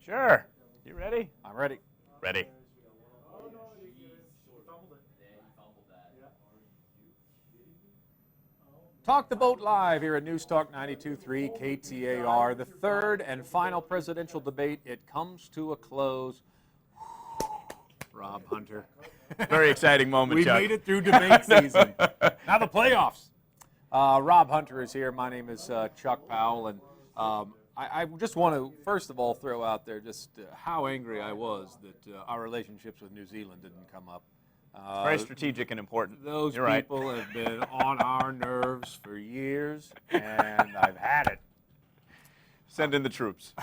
Sure. You ready? I'm ready. Ready. Talk the Vote live here at News Talk 92.3 KTAR. The third and final presidential debate. It comes to a close. Rob Hunter. Very exciting moment, We Chuck. made it through debate season. Now the playoffs. Rob Hunter is here. My name is Chuck Powell, and I just want to, first of all, throw out there just how angry I was that our relationships with New Zealand didn't come up. Very strategic and important. Those You're right. people have been on our nerves for years, and I've had it. Send in the troops.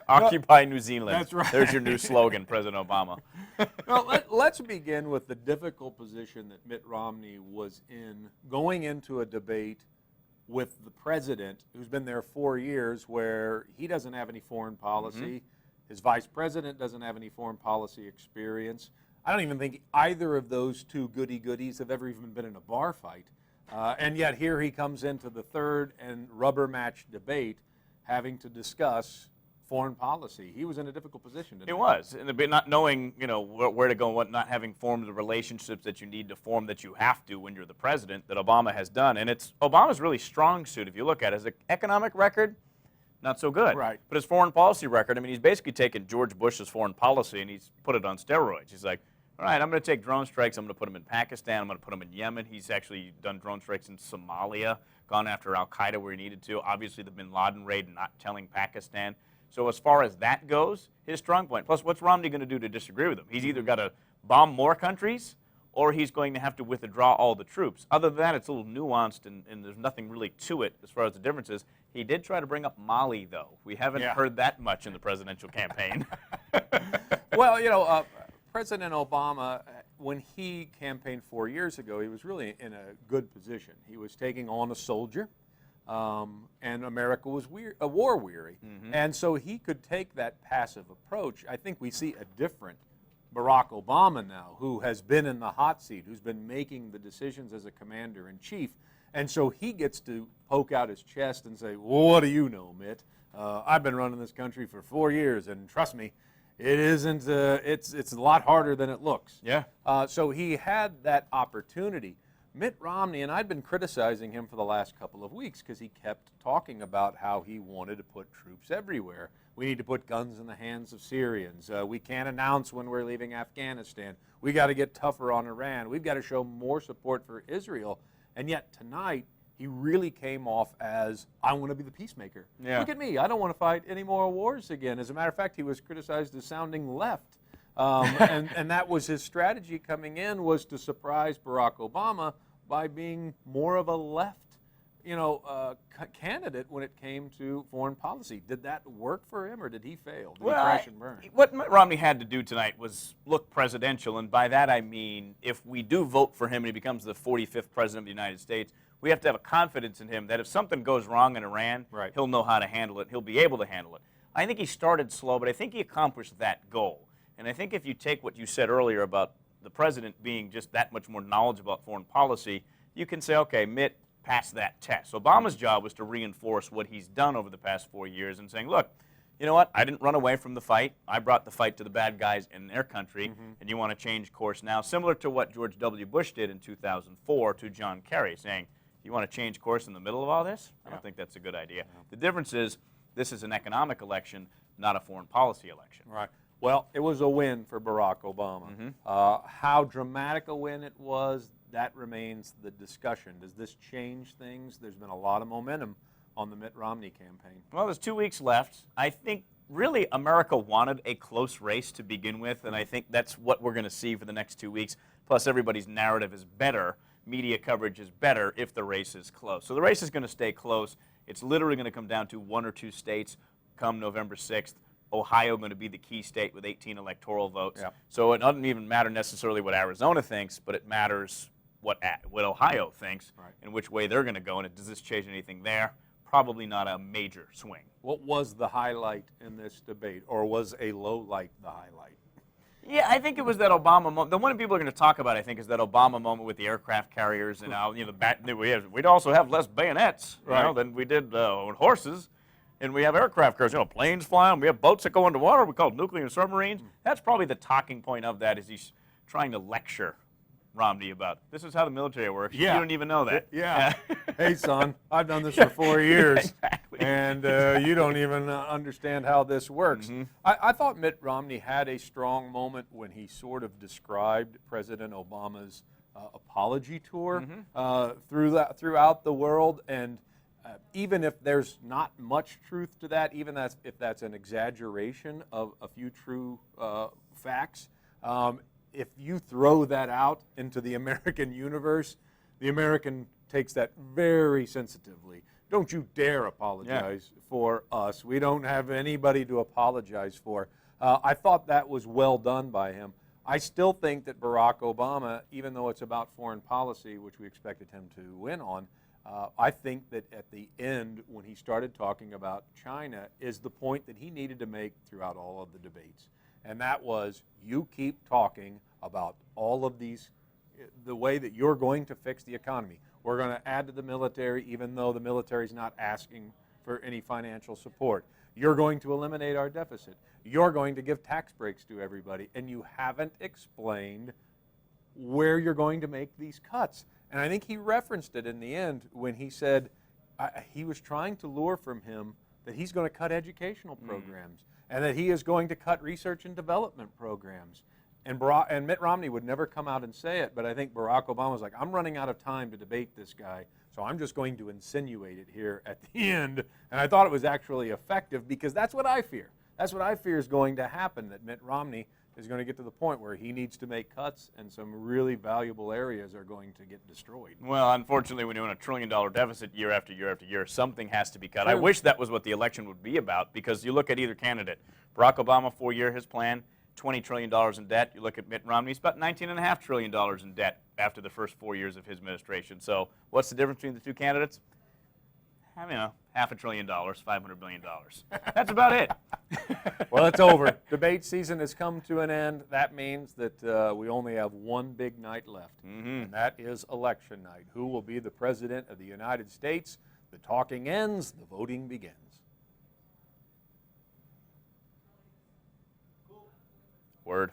Occupy New Zealand. That's right. There's your new slogan, President Obama. Well, let's begin with the difficult position that Mitt Romney was in going into a debate with the president, who's been there 4 years, where he doesn't have any foreign policy. His vice president doesn't have any foreign policy experience. I don't even think either of those two goody-goodies have ever even been in a bar fight. And yet here he comes into the third and rubber match debate having to discuss foreign policy. He was in a difficult position tonight. It was, and not knowing, where to go, and what, not having formed the relationships that you need to form, that you have to when you're the president, that Obama has done. And it's Obama's really strong suit. If you look at it, his economic record, not so good. Right. But his foreign policy record, I mean, he's basically taken George Bush's foreign policy and he's put it on steroids. He's like, all right, I'm going to take drone strikes. I'm going to put them in Pakistan. I'm going to put them in Yemen. He's actually done drone strikes in Somalia, gone after al-Qaeda where he needed to. Obviously, the bin Laden raid, not telling Pakistan. So as far as that goes, his strong point. Plus, what's Romney going to do to disagree with him? He's either got to bomb more countries or he's going to have to withdraw all the troops. Other than that, it's a little nuanced, and there's nothing really to it as far as the differences. He did try to bring up Mali, though. We haven't heard that much in the presidential campaign. Well, President Obama, when he campaigned 4 years ago, he was really in a good position. He was taking on a soldier, and America was war-weary. And so he could take that passive approach. I think we see a different Barack Obama now, who has been in the hot seat, who's been making the decisions as a commander-in-chief. And so he gets to poke out his chest and say, well, what do you know, Mitt? I've been running this country for 4 years, and trust me, it isn't. It's a lot harder than it looks. Yeah. So he had that opportunity. Mitt Romney, and I'd been criticizing him for the last couple of weeks because he kept talking about how he wanted to put troops everywhere. We need to put guns in the hands of Syrians. We can't announce when we're leaving Afghanistan. We got to get tougher on Iran. We've got to show more support for Israel. And yet tonight, he really came off as, I want to be the peacemaker. Yeah. Look at me. I don't want to fight any more wars again. As a matter of fact, he was criticized as sounding left. And that was his strategy coming in, was to surprise Barack Obama by being more of a left, candidate when it came to foreign policy. Did that work for him, or did he fail? Did he crash and burn? What Mitt Romney had to do tonight was look presidential, and by that I mean if we do vote for him and he becomes the 45th president of the United States, we have to have a confidence in him that if something goes wrong in Iran, he'll know how to handle it. He'll be able to handle it. I think he started slow, but I think he accomplished that goal. And I think if you take what you said earlier about the president being just that much more knowledgeable about foreign policy, you can say, okay, Mitt passed that test. Obama's job was to reinforce what he's done over the past 4 years and saying, look, you know what, I didn't run away from the fight. I brought the fight to the bad guys in their country, and you want to change course now, similar to what George W. Bush did in 2004 to John Kerry, saying, you want to change course in the middle of all this? I don't think that's a good idea. The difference is this is an economic election, not a foreign policy election. Right. Well, it was a win for Barack Obama. How dramatic a win it was, that remains the discussion. Does this change things? There's been a lot of momentum on the Mitt Romney campaign. Well, there's 2 weeks left. I think really America wanted a close race to begin with, and I think that's what we're going to see for the next 2 weeks. Plus, everybody's narrative is better. Media coverage is better if the race is close. So the race is going to stay close. It's literally going to come down to 1 or 2 states come November 6th. Ohio going to be the key state with 18 electoral votes. So it doesn't even matter necessarily what Arizona thinks, but it matters what Ohio thinks and which way they're going to go. And does this change anything there? Probably not a major swing. What was the highlight in this debate, or was a low light the highlight? Yeah, I think it was that Obama moment. The one people are going to talk about, I think, is that Obama moment with the aircraft carriers and how we'd also have less bayonets than we did on horses. and we have aircraft carriers, planes flying, we have boats that go underwater, we call it nuclear submarines. That's probably the talking point of that, is he's trying to lecture Romney about, this is how the military works. Yeah. You don't even know that. Yeah. Hey, son, I've done this for 4 years. Exactly. And you don't even understand how this works. I thought Mitt Romney had a strong moment when he sort of described President Obama's apology tour throughout the world. And even if there's not much truth to that, even if that's an exaggeration of a few true facts, if you throw that out into the American universe, the American takes that very sensitively. Don't you dare apologize for us. We don't have anybody to apologize for. I thought that was well done by him. I still think that Barack Obama, even though it's about foreign policy, which we expected him to win on, I think that at the end, when he started talking about China, is the point that he needed to make throughout all of the debates. And that was, you keep talking about all of these, the way that you're going to fix the economy. We're going to add to the military, even though the military is not asking for any financial support. You're going to eliminate our deficit. You're going to give tax breaks to everybody. And you haven't explained where you're going to make these cuts. And I think he referenced it in the end when he said he was trying to lure from him that he's going to cut educational programs and that he is going to cut research and development programs. And Mitt Romney would never come out and say it, but I think Barack Obama was like, I'm running out of time to debate this guy, so I'm just going to insinuate it here at the end. And I thought it was actually effective because that's what I fear. That's what I fear is going to happen, that Mitt Romney is going to get to the point where he needs to make cuts and some really valuable areas are going to get destroyed. Well, unfortunately, when you're in a $1 trillion deficit year after year after year, something has to be cut. I wish that was what the election would be about, because you look at either candidate. Barack Obama, 4-year, his plan, $20 trillion in debt. You look at Mitt Romney, he's about $19.5 trillion in debt after the first 4 years of his administration. So what's the difference between the two candidates? I mean, $500 billion, $500 billion. That's about it. Well, it's over. Debate season has come to an end. That means that we only have one big night left, and that is election night. Who will be the President of the United States? The talking ends, the voting begins. Word.